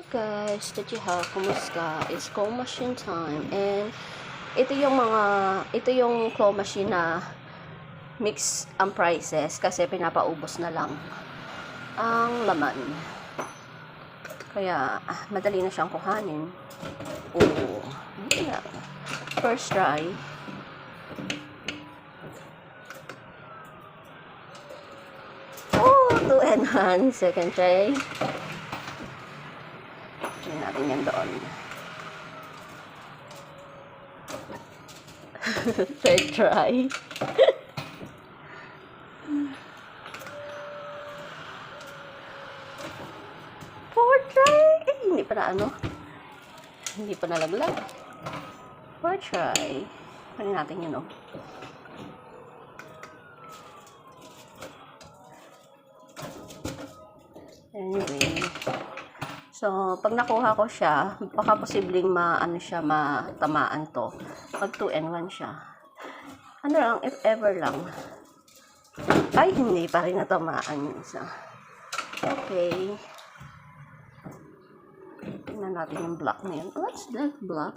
Guys, Tajiha, kumusta? It's claw machine time. And ito yung claw machine na mix ang prices kasi pinapaubos na lang ang laman. Kaya madali na siyang kuhanin. Oo. Yeah. First try. Oh, 2 and 1. Second try. Tingnan natin yan doon. Third try. Fourth try. Hindi pa na hindi pa nalaglag. Fourth try. Kunin natin yun, Anyway. So, pag nakuha ko siya, baka posibleng matamaan to. Pag 2 and 1 siya. Ano lang, if ever lang. Ay, hindi pa rin natamaan yung isa. Okay. Tingnan natin yung block na yun. What's that block?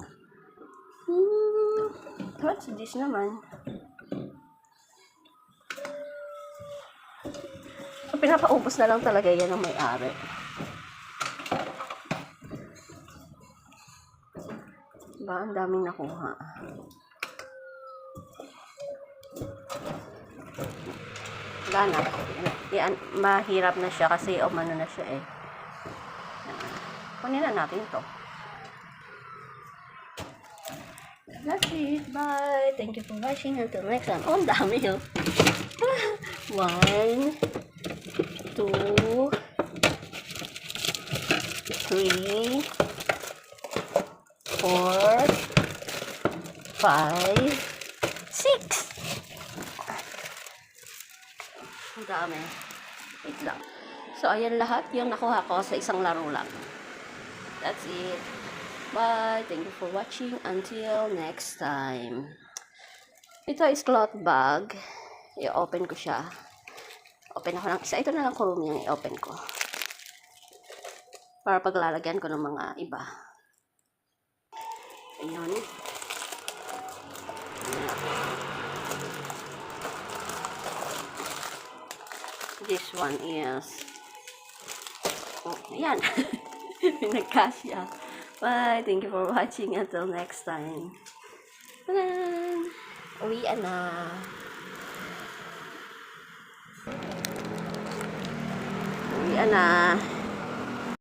What's this naman? So, pinapaubos na lang talaga yan ng may-ari. Diba? Ang daming nakuha. Wala na. Yan, mahirap na siya kasi umano na siya eh. Kunin na natin to. That's it. Bye. Thank you for watching. Until next time. Oh, ang dami yun. 1, 2, 3, 4, 5, 6. Ang dami. Wait lang. So, ayan lahat yung nakuha ko sa isang laro lang. That's it. Bye. Thank you for watching. Until next time. Ito is cloth bag. I-open ko siya. Open ako ng isa. Ito na lang kurumi yung i-open ko. Para paglalagyan ko ng mga iba. Ayun. This one is ayan. Pinagkasya. Bye. Thank you for watching. Until next time. Tadan! Uwian na. Uwian na.